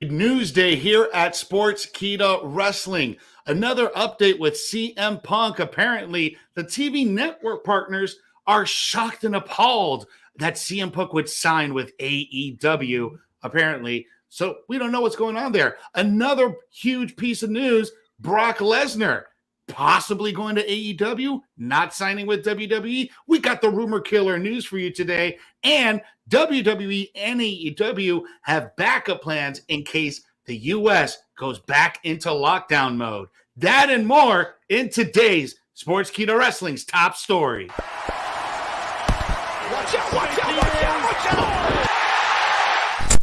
Newsday here at Sportskeeda Wrestling. Another update with CM Punk. Apparently, the TV network partners are shocked and appalled that CM Punk would sign with AEW, apparently. So we don't know what's going on there. Another huge piece of news, Brock Lesnar possibly going to AEW, not signing with WWE. We got the rumor killer news for you today. And WWE and AEW have backup plans in case the U.S. goes back into lockdown mode. That and more in today's Sportskeeda Wrestling's top story. Watch out, watch out, watch out, watch out!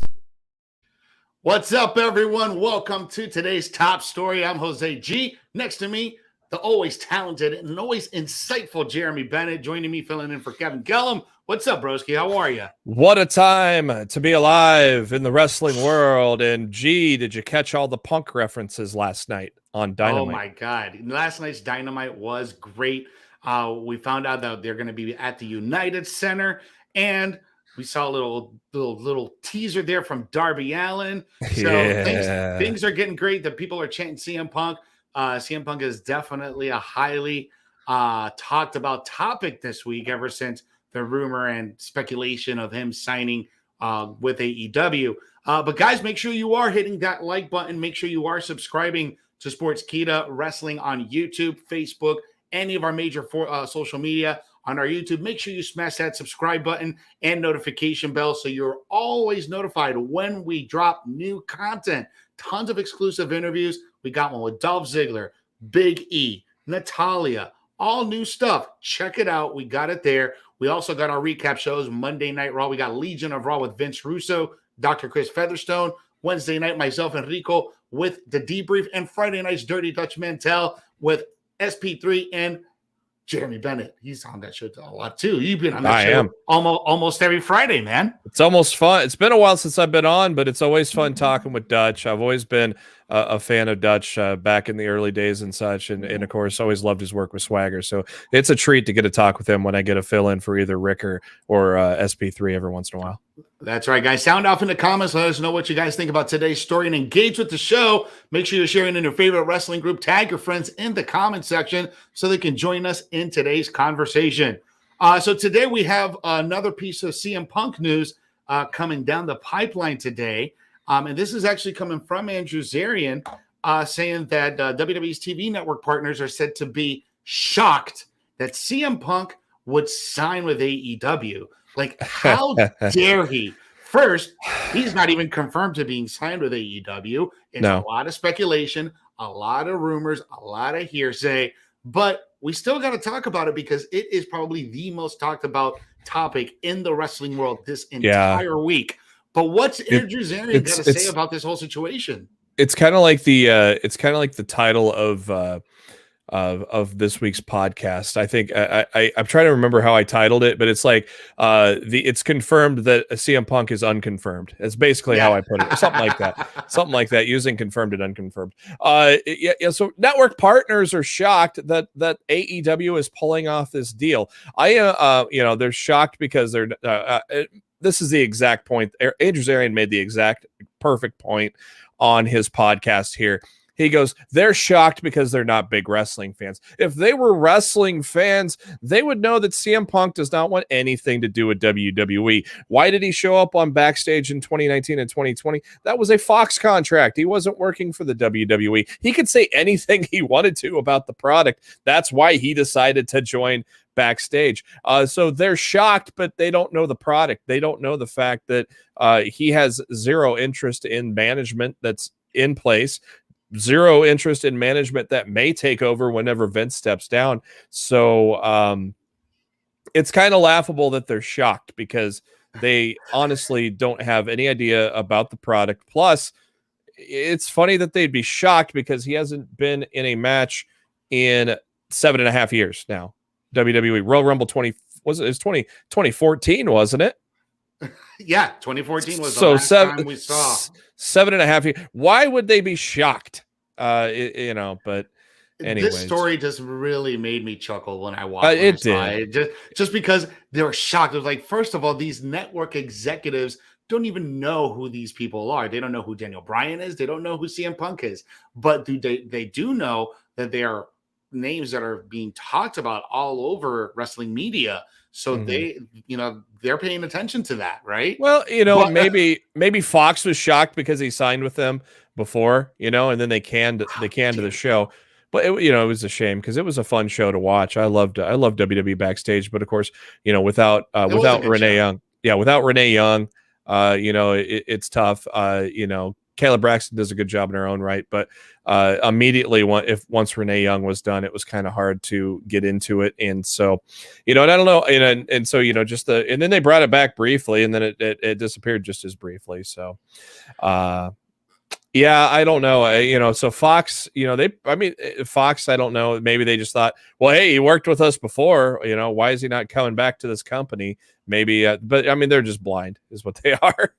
What's up, everyone? Welcome to today's top story. I'm Jose G. Next to me, the always talented and always insightful Jeremy Bennett, joining me, filling in for Kevin Gellum. What's up, broski? How are you? What a time to be alive in the wrestling world. And G, did you catch all the Punk references last night on Dynamite? Oh my God. Last night's Dynamite was great. We found out that they're going to be at the United Center, and we saw a little teaser there from Darby Allin. So things are getting great. The people are chanting CM Punk. CM Punk is definitely a highly talked about topic this week, ever since the rumor and speculation of him signing with AEW. But guys, make sure you are hitting that like button. Make sure you are subscribing to Sportskeeda Wrestling on YouTube, Facebook, any of our major social media. On our YouTube, make sure you smash that subscribe button and notification bell so you're always notified when we drop new content. Tons of exclusive interviews. We got one with Dolph Ziggler, Big E, Natalia, all new stuff. Check it out. We got it there. We also got our recap shows. Monday Night Raw, we got Legion of Raw with Vince Russo, Dr. Chris Featherstone. Wednesday night, myself and Rico with the debrief. And Friday night's Dirty Dutch Mantel with SP3 and Jeremy Bennett. He's on that show a lot too. You've been on that show almost every Friday, man. It's almost fun. It's been a while since I've been on, but it's always fun talking with Dutch. I've always been a fan of Dutch back in the early days and such, and of course always loved his work with Swagger. So it's a treat to get to talk with him when I get a fill in for either Rick or SP3 every once in a while. That's right, guys. Sound off in the comments. Let us know what you guys think about today's story and engage with the show. Make sure you're sharing in your favorite wrestling group. Tag your friends in the comment section so they can join us in today's conversation. So today we have another piece of CM Punk news coming down the pipeline today. And this is actually coming from Andrew Zarian, saying that WWE's TV network partners are said to be shocked that CM Punk would sign with AEW. Like, how dare he? First, he's not even confirmed to being signed with AEW. It's a lot of speculation, a lot of rumors, a lot of hearsay, but we still got to talk about it because it is probably the most talked about topic in the wrestling world this entire week. But what's Andrew Zarian got to say about this whole situation? It's kind of like the title of this week's podcast. I think I'm trying to remember how I titled it, but it's like it's confirmed that CM Punk is unconfirmed. It's basically how I put it, or something like that, using confirmed and unconfirmed. So network partners are shocked that AEW is pulling off this deal. They're shocked because they're this is the exact point. Andrew Zarian made the exact perfect point on his podcast here. He goes, they're shocked because they're not big wrestling fans. If they were wrestling fans, they would know that CM Punk does not want anything to do with WWE. Why did he show up on Backstage in 2019 and 2020? That was a Fox contract. He wasn't working for the WWE. He could say anything he wanted to about the product. That's why he decided to join Backstage. So they're shocked, but they don't know the product. They don't know the fact that he has zero interest in management that's in place. Zero interest in management that may take over whenever Vince steps down. So it's kind of laughable that they're shocked because they honestly don't have any idea about the product. Plus, it's funny that they'd be shocked because he hasn't been in a match in 7.5 years now. WWE Royal Rumble 2014, wasn't it? Yeah, 2014 was the last time we saw. 7.5 years. Why would they be shocked? But anyways. This story just really made me chuckle when I watched it. Just because they were shocked. It was like, first of all, these network executives don't even know who these people are. They don't know who Daniel Bryan is. They don't know who CM Punk is. But they do know that they are names that are being talked about all over wrestling media. So they're paying attention to that, right? Well, maybe Fox was shocked because he signed with them before, and then they canned the show. But it was a shame because it was a fun show to watch. I loved WWE backstage, but of course, without Renee Young, without Renee Young, it's tough. Kayla Braxton does a good job in her own right, but immediately once Renee Young was done, it was kind of hard to get into it. And so, and I don't know, and so and then they brought it back briefly, and then it disappeared just as briefly. So, yeah, I don't know. So Fox, Fox, I don't know. Maybe they just thought, well, hey, he worked with us before. Why is he not coming back to this company? Maybe, but they're just blind, is what they are.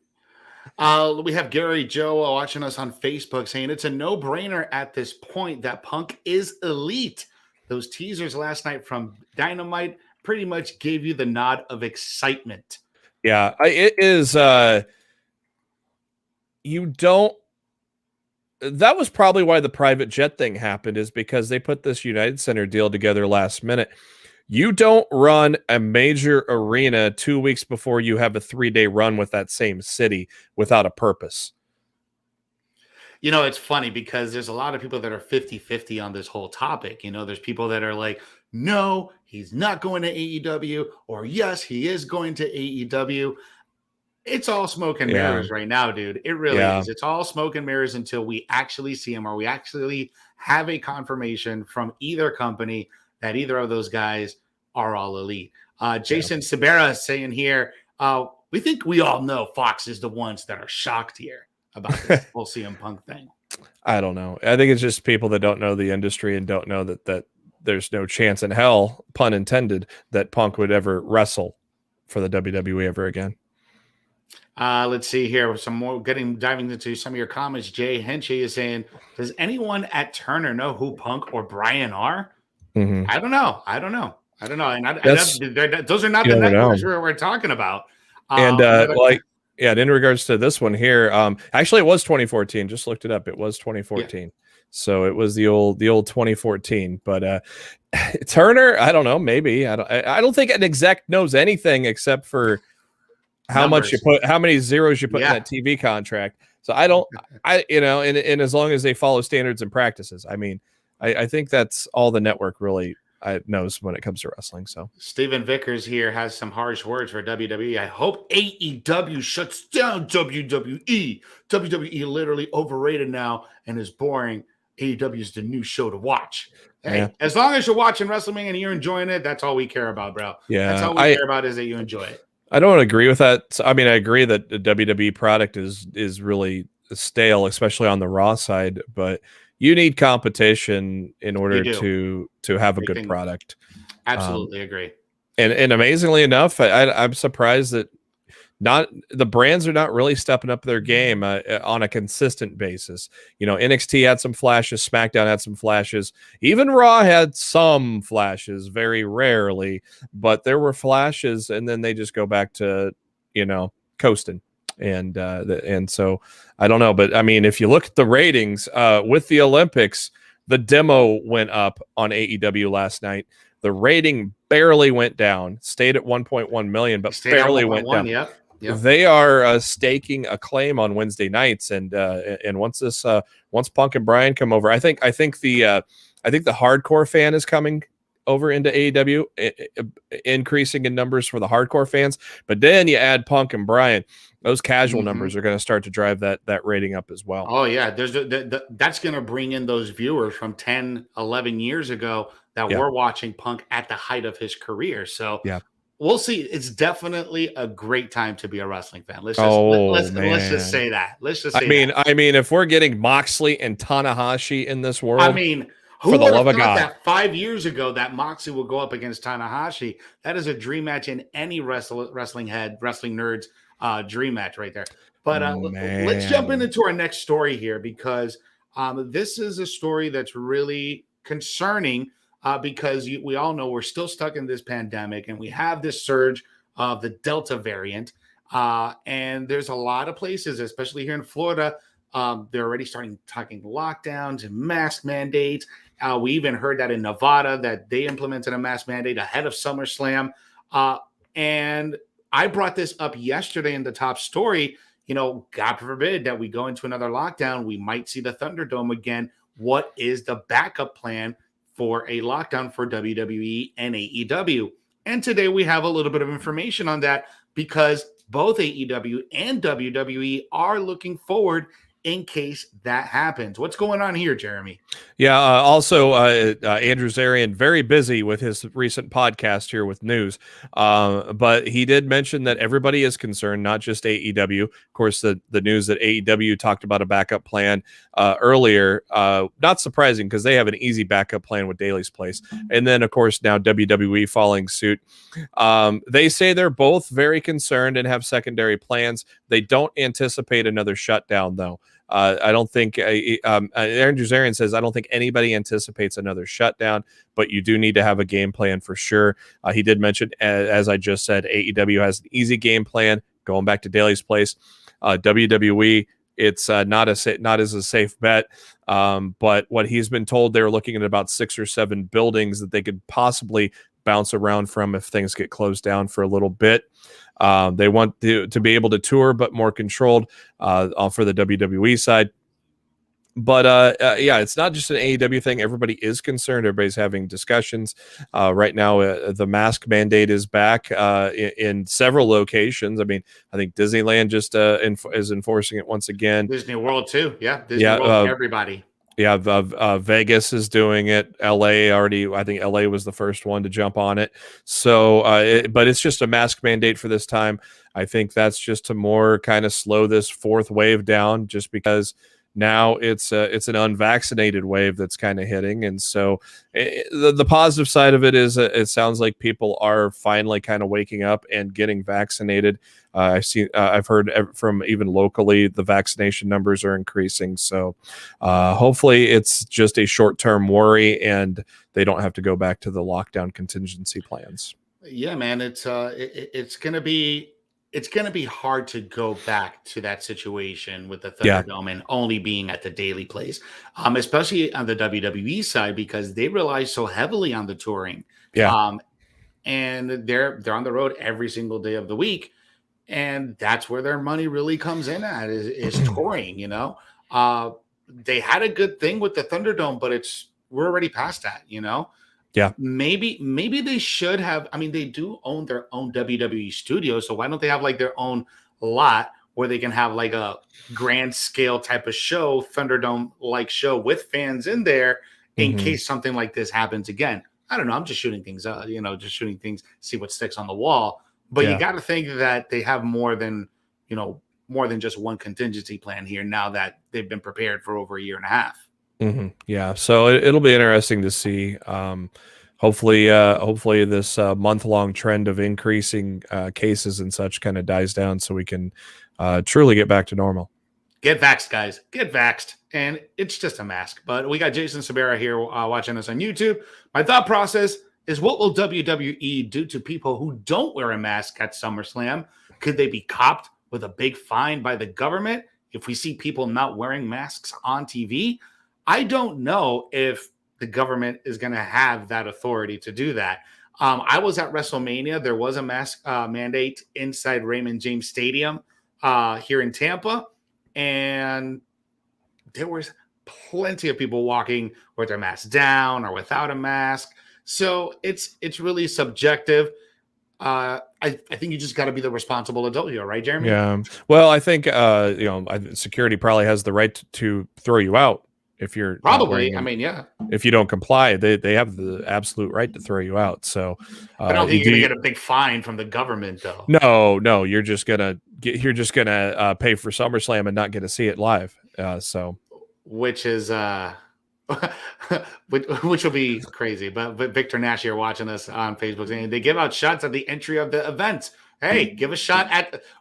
We have Gary Joe watching us on Facebook saying it's a no-brainer at this point that Punk is elite. Those teasers last night from Dynamite pretty much gave you the nod of excitement. Yeah, it is. That was probably why the private jet thing happened, is because they put this United Center deal together last minute. You don't run a major arena 2 weeks before you have a 3-day run with that same city without a purpose. It's funny because there's a lot of people that are 50-50 on this whole topic. There's people that are like, no, he's not going to AEW, or yes, he is going to AEW. It's all smoke and mirrors right now, dude. It really is. It's all smoke and mirrors until we actually see him, or we actually have a confirmation from either company that either of those guys are all elite. Jason Sabera saying here, we think we all know Fox is the ones that are shocked here about this whole CM Punk thing. I don't know. I think it's just people that don't know the industry and don't know that there's no chance in hell, pun intended, that Punk would ever wrestle for the WWE ever again. Let's see here. Some more diving into some of your comments. Jay Henchy is saying, does anyone at Turner know who Punk or Bryan are? Mm-hmm. I don't know. And those are not the networks we're talking about. And in regards to this one here, actually it was 2014. Just looked it up. It was 2014. Yeah. So it was the old 2014. But Turner, I don't know. Maybe I don't think an exec knows anything except for how many zeros you put in that TV contract. So and as long as they follow standards and practices, I think that's all the network really knows when it comes to wrestling. So Steven Vickers here has some harsh words for WWE. I hope AEW shuts down WWE. WWE literally overrated now and is boring. AEW is the new show to watch. Hey, as long as you're watching wrestling and you're enjoying it, that's all we care about, bro. Yeah, that's all we care about is that you enjoy it. I don't agree with that. I agree that the WWE product is really stale, especially on the Raw side, but you need competition in order to have a good product. Absolutely agree. And amazingly enough, I'm surprised that the brands are not really stepping up their game on a consistent basis. NXT had some flashes, SmackDown had some flashes, even Raw had some flashes, very rarely, but there were flashes, and then they just go back to coasting. And so I don't know, but if you look at the ratings with the Olympics, the demo went up on AEW last night. The rating barely went down, stayed at 1.1 million, but barely went down. Yep. They are staking a claim on Wednesday nights, and once Punk and Bryan come over, I think the hardcore fan is coming over into AEW, increasing in numbers for the hardcore fans. But then you add Punk and Bryan, those casual numbers are going to start to drive that rating up as well. Oh yeah, there's that's going to bring in those viewers from 10, 11 years ago that were watching Punk at the height of his career. So we'll see. It's definitely a great time to be a wrestling fan. Let's just say that. If we're getting Moxley and Tanahashi in this world, who would have thought that 5 years ago that Moxley would go up against Tanahashi? That is a dream match in any wrestling nerds dream match right there. But let's jump into our next story here, because this is a story that's really concerning. Because we all know we're still stuck in this pandemic, and we have this surge of the Delta variant. And there's a lot of places, especially here in Florida, they're already starting talking lockdowns and mask mandates. We even heard that in Nevada that they implemented a mask mandate ahead of SummerSlam. And I brought this up yesterday in the top story. God forbid that we go into another lockdown. We might see the Thunderdome again. What is the backup plan for a lockdown for WWE and AEW? And today we have a little bit of information on that because both AEW and WWE are looking forward in case that happens. What's going on here, Jeremy? Yeah. Also, Andrew Zarian, very busy with his recent podcast here with news. But he did mention that everybody is concerned, not just AEW. Of course, the news that AEW talked about a backup plan earlier, not surprising because they have an easy backup plan with Daly's Place. And then, of course, now WWE following suit. They say they're both very concerned and have secondary plans. They don't anticipate another shutdown, though. I don't think Andrew Zarian says, I don't think anybody anticipates another shutdown, but you do need to have a game plan for sure. He did mention, as I just said, AEW has an easy game plan going back to Daly's Place. WWE, it's not as a safe bet. But what he's been told, they're looking at about 6 or 7 buildings that they could possibly bounce around from if things get closed down for a little bit. They want to be able to tour, but more controlled for the WWE side. But yeah, it's not just an AEW thing. Everybody is concerned. Everybody's having discussions. Right now, the mask mandate is back in several locations. I mean, I think Disneyland just is enforcing it once again. Disney World too. Yeah, Disney World, everybody. Yeah, Vegas is doing it. LA already, I think LA was the first one to jump on it. So, but it's just a mask mandate for this time. I think that's just to more kind of slow this fourth wave down, just because now it's an unvaccinated wave that's kind of hitting. And so the positive side of it is it sounds like people are finally kind of waking up and getting vaccinated. I've heard from even locally, the vaccination numbers are increasing. So hopefully it's just a short-term worry and they don't have to go back to the lockdown contingency plans. Yeah, man, it's going to be hard to go back to that situation with the Thunderdome and only being at the Daily Place, especially on the WWE side, because they rely so heavily on the touring. Yeah. And they're on the road every single day of the week. And that's where their money really comes in at is touring, They had a good thing with the Thunderdome, but we're already past that, Yeah. Maybe they should have. I mean, they do own their own WWE studio, so why don't they have like their own lot where they can have like a grand scale type of show, Thunderdome like show with fans in there in case something like this happens again. I don't know. I'm just shooting things up, see what sticks on the wall. But you got to think that they have more than just one contingency plan here now that they've been prepared for over a year and a half. Yeah, so it'll be interesting to see. Hopefully this month-long trend of increasing cases and such kind of dies down so we can truly get back to normal. Get vaxxed, guys. Get vaxxed. And it's just a mask. But we got Jason Sabera here watching us on YouTube. My thought process is, what will WWE do to people who don't wear a mask at SummerSlam? Could they be copped with a big fine by the government if we see people not wearing masks on TV? I don't know if the government is going to have that authority to do that. I was at WrestleMania. There was a mask mandate inside Raymond James Stadium here in Tampa. And there was plenty of people walking with their masks down or without a mask. So it's really subjective. I think you just got to be the responsible adult here, right, Jeremy? Yeah. Well, I think security probably has the right to throw you out if you're probably. I mean, yeah. If you don't comply, they have the absolute right to throw you out. So I don't think you're gonna get a big fine from the government, though. No, you're just gonna pay for SummerSlam and not get to see it live. Which is which will be crazy. But Victor Nash here watching us on Facebook saying they give out shots at the entry of the event. Hey, give a shot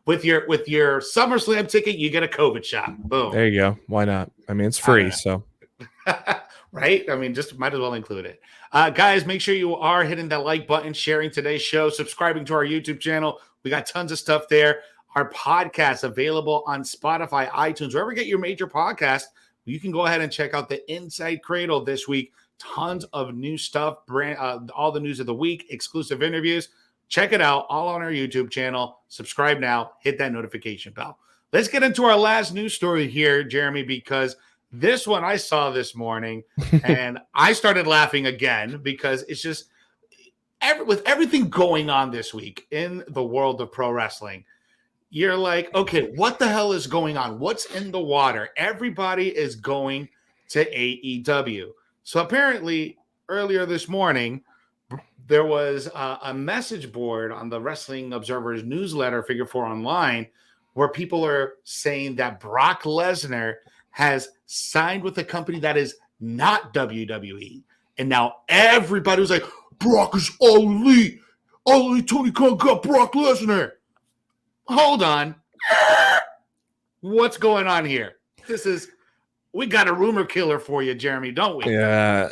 with your SummerSlam ticket. You get a COVID shot. Boom. There you go. Why not? I mean, it's free, so. Right? I mean, just might as well include it. Guys, make sure you are hitting that like button, sharing today's show, subscribing to our YouTube channel. We got tons of stuff there. our podcast available on Spotify, iTunes, wherever you get your major podcast. You can go ahead and check out the Inside Cradle this week. Tons of new stuff, all the news of the week, exclusive interviews. Check it out, all on our YouTube channel. Subscribe now. Hit that notification bell. Let's get into our last news story here, Jeremy, because this one I saw this morning, and I started laughing again because it's just with everything going on this week in the world of pro wrestling, you're like, okay, what the hell is going on? What's in the water? Everybody is going to AEW. So apparently, earlier this morning, there was a message board on the Wrestling Observer's newsletter, Figure 4 Online, where people are saying that Brock Lesnar has signed with a company that is not WWE. And now everybody was like, Brock is all elite. All elite Tony Khan got Brock Lesnar. Hold on. What's going on here? We got a rumor killer for you, Jeremy, don't we? Yeah.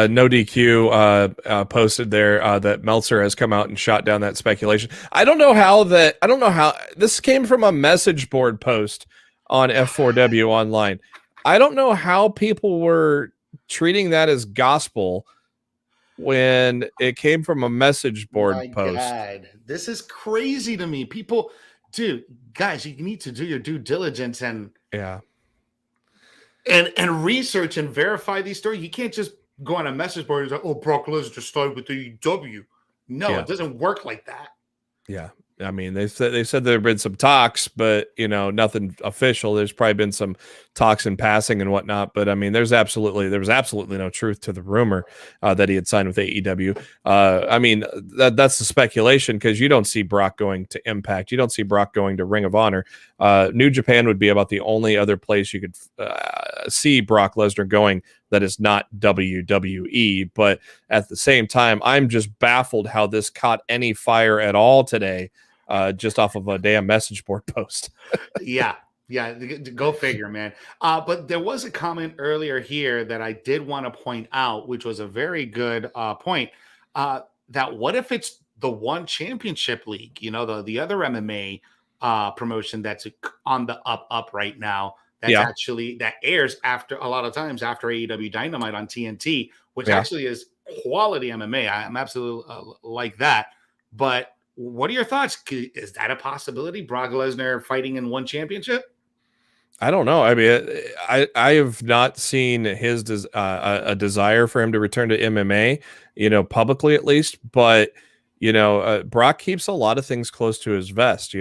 No DQ posted there that Meltzer has come out and shot down that speculation. I don't know how this came from a message board post on F4W online. I don't know how people were treating that as gospel when it came from a message board post. God, this is crazy to me. People, guys, you need to do your due diligence and research and verify these stories. You can't just go on a message board and say, "Oh, Brock Lesnar just started with AEW." No, it doesn't work like that. Yeah. I mean, they said there have been some talks, but nothing official. There's probably been some talks in passing and whatnot, but I mean, there was absolutely no truth to the rumor that he had signed with AEW. I mean, that's the speculation because you don't see Brock going to Impact, you don't see Brock going to Ring of Honor. New Japan would be about the only other place you could see Brock Lesnar going that is not WWE. But at the same time, I'm just baffled how this caught any fire at all today. Just off of a damn message board post. Yeah, go figure, man. But there was a comment earlier here that I did want to point out, which was a very good point. That what if it's the One Championship League? The other MMA promotion that's on the up right now. That airs after a lot of times after AEW Dynamite on TNT, which actually is quality MMA. I'm absolutely like that, but. What are your thoughts? Is that a possibility? Brock Lesnar fighting in one championship? I don't know. I mean, I have not seen his a desire for him to return to MMA, publicly at least. But Brock keeps a lot of things close to his vest.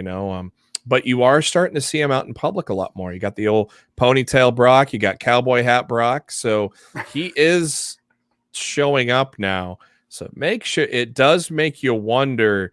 But you are starting to see him out in public a lot more. You got the old ponytail Brock. You got cowboy hat Brock. So he is showing up now. So make sure it does make you wonder.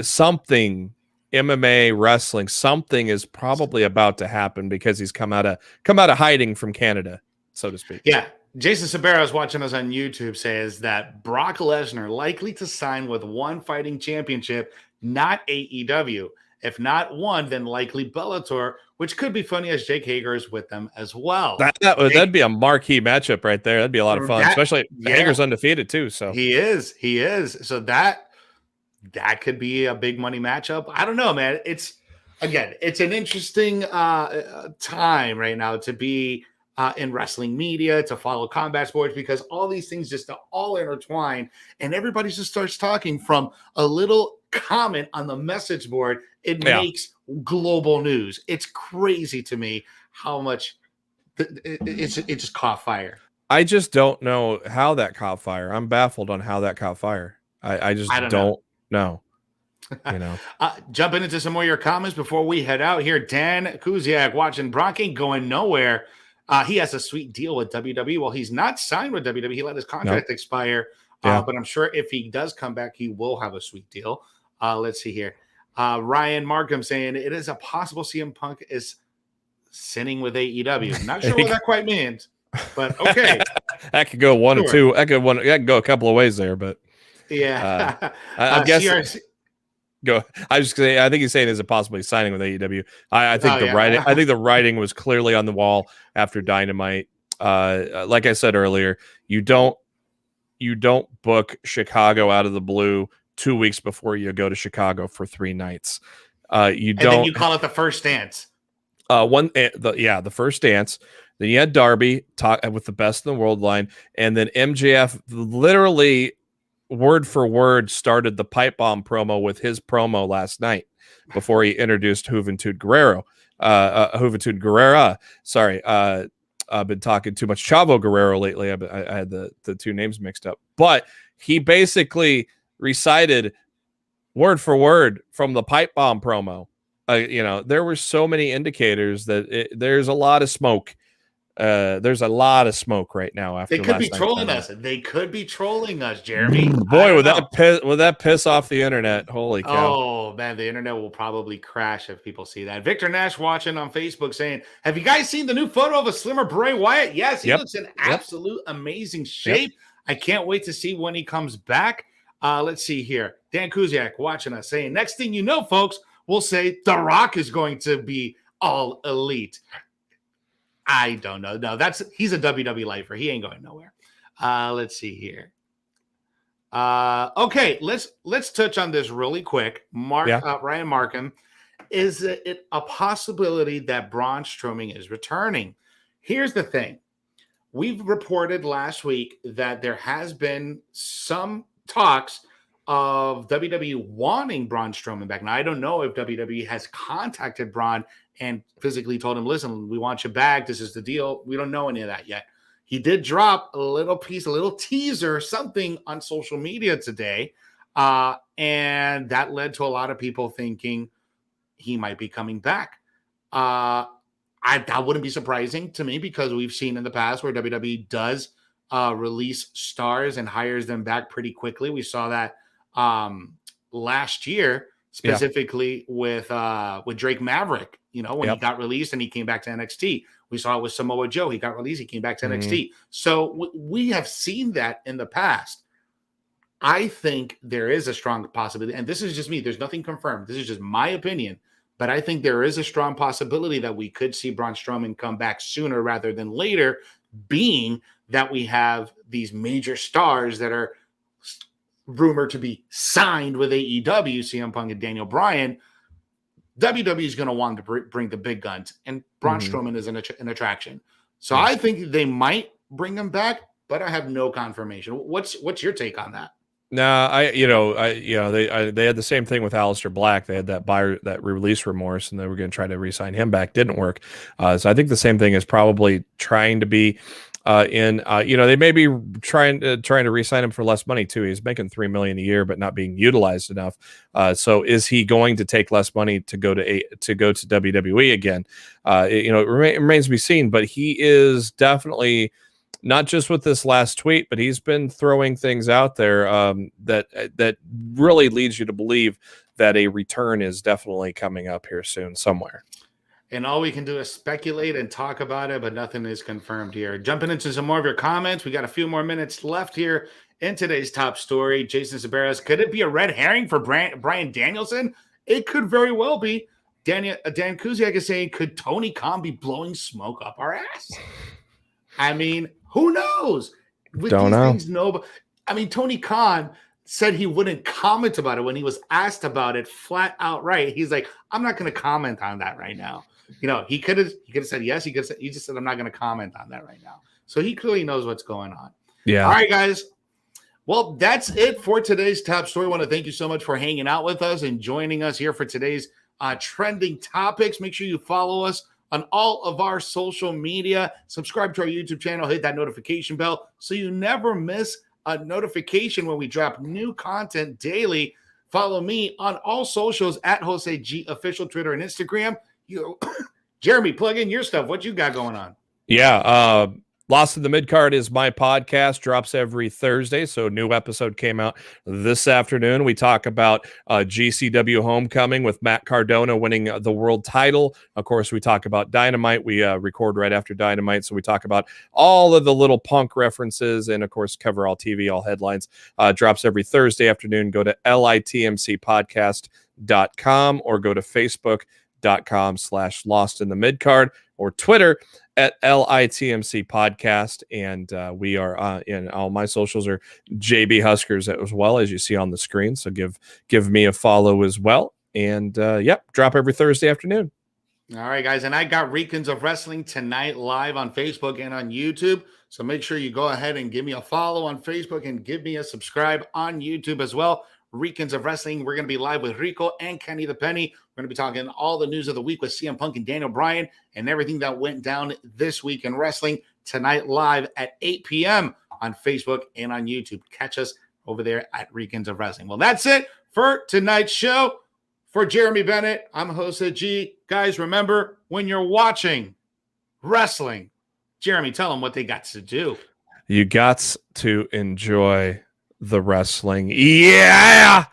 Something MMA wrestling, something is probably about to happen because he's come out of hiding from Canada, so to speak. Yeah. Jason Sabero is watching us on YouTube, says that Brock Lesnar likely to sign with One Fighting Championship, not AEW. If not one, then likely Bellator, which could be funny as Jake Hager is with them as well. That'd be a marquee matchup right there. That'd be a lot of fun, especially Hager's undefeated too. So he is. So that could be a big money matchup. I don't know, man. It's an interesting time right now to be in wrestling media, to follow combat sports, because all these things just all intertwine, and everybody just starts talking from a little comment on the message board. It makes global news. It's crazy to me how much it just caught fire. I just don't know how that caught fire. I'm baffled on how that caught fire. I just don't. No, jumping into some more of your comments before we head out here. Dan Kuziak watching Brock ain't going nowhere. He has a sweet deal with WWE. Well, he's not signed with WWE. He let his contract expire. But I'm sure if he does come back, he will have a sweet deal. Let's see here. Ryan Markham saying it is a possible CM Punk is sinning with AEW. Not sure what that quite means, but okay. That could go one or two. That could go a couple of ways there, but. Yeah, I guess. Go. I was just saying. I think he's saying is it possibly signing with AEW. I think writing. I think the writing was clearly on the wall after Dynamite. Like I said earlier, you don't book Chicago out of the blue 2 weeks before you go to Chicago for 3 nights. You And don't. then you call it the first dance. The first dance. Then you had Darby talk with the best in the world line, and then MJF literally word for word started the pipe bomb promo with his promo last night before he introduced Juventud Guerrera. Sorry, I've been talking too much Chavo Guerrero lately. I had the two names mixed up, but he basically recited word for word from the pipe bomb promo. There were so many indicators that there's a lot of smoke. There's a lot of smoke right now after They could be last night's trolling dynamite. us. They could be trolling us, Jeremy. Boy, would that piss off the internet? Holy cow! Oh man, the internet will probably crash if people see that. Victor Nash watching on Facebook saying, "Have you guys seen the new photo of a slimmer Bray Wyatt?" Yes, he looks in absolute amazing shape. I can't wait to see when he comes back. Let's see here. Dan Kuziak watching us saying, "Next thing you know, folks, we'll say The Rock is going to be all elite." I don't know. No, he's a WWE lifer. He ain't going nowhere. Let's see here. Okay, let's touch on this really quick. Ryan Markham, is it a possibility that Braun Strowman is returning? Here's the thing. We've reported last week that there has been some talks of WWE wanting Braun Strowman back. Now, I don't know if WWE has contacted Braun and physically told him, listen, we want you back. This is the deal. We don't know any of that yet. He did drop a little teaser, something on social media today. And that led to a lot of people thinking he might be coming back. That wouldn't be surprising to me because we've seen in the past where WWE does release stars and hires them back pretty quickly. We saw that last year, specifically with Drake Maverick, when he got released and he came back to NXT. We saw it with Samoa Joe. He got released. He came back to NXT. So we have seen that in the past. I think there is a strong possibility, and this is just me. There's nothing confirmed. This is just my opinion. But I think there is a strong possibility that we could see Braun Strowman come back sooner rather than later, being that we have these major stars that are rumored to be signed with AEW, CM Punk and Daniel Bryan. WWE is going to want to bring the big guns, and Braun Strowman is an attraction. So I think they might bring him back, but I have no confirmation. What's your take on that? Nah, they had the same thing with Aleister Black. They had that release remorse, and they were going to try to re-sign him back. Didn't work. So I think the same thing is probably trying to be they may be trying to re-sign him for less money too. He's making $3 million a year, but not being utilized enough. So is he going to take less money to go to WWE again? It remains to be seen. But he is definitely. Not just with this last tweet, but he's been throwing things out there that really leads you to believe that a return is definitely coming up here soon somewhere. And all we can do is speculate and talk about it, but nothing is confirmed here. Jumping into some more of your comments, we got a few more minutes left here in today's top story. Jason Saberas, could it be a red herring for Bryan Danielson? It could very well be. Dan Kuziak is saying, could Tony Khan be blowing smoke up our ass? I mean, who knows? Don't know. Tony Khan said he wouldn't comment about it when he was asked about it flat out right. He's like, I'm not going to comment on that right now. He could have said yes. He just said, I'm not going to comment on that right now. So he clearly knows what's going on. Yeah. All right, guys. Well, that's it for today's top story. I want to thank you so much for hanging out with us and joining us here for today's trending topics. Make sure you follow us on all of our social media. Subscribe to our YouTube channel. Hit that notification bell so you never miss a notification when we drop new content daily. Follow me on all socials at Jose G Official, Twitter and Instagram. Jeremy, plug in your stuff. What you got going on? Yeah. Lost in the Midcard is my podcast, drops every Thursday. So a new episode came out this afternoon. We talk about GCW Homecoming with Matt Cardona winning the world title. Of course, we talk about Dynamite. We record right after Dynamite. So we talk about all of the little Punk references and, of course, cover all TV, all headlines. Drops every Thursday afternoon. Go to litmcpodcast.com or go to facebook.com/Lost in the Midcard or Twitter at LITMC Podcast. And we are in all my socials are JB Huskers as well, as you see on the screen. So give me a follow as well. And drop every Thursday afternoon. All right, guys. And I got Recons of Wrestling tonight live on Facebook and on YouTube. So make sure you go ahead and give me a follow on Facebook and give me a subscribe on YouTube as well. Recons of Wrestling. We're going to be live with Rico and Kenny the Penny. We're going to be talking all the news of the week with CM Punk and Daniel Bryan and everything that went down this week in wrestling tonight live at 8 p.m. on Facebook and on YouTube. Catch us over there at Recons of Wrestling. Well, that's it for tonight's show. For Jeremy Bennett, I'm Jose G. Guys, remember, when you're watching wrestling, Jeremy, tell them what they got to do. You got to enjoy the wrestling. Yeah.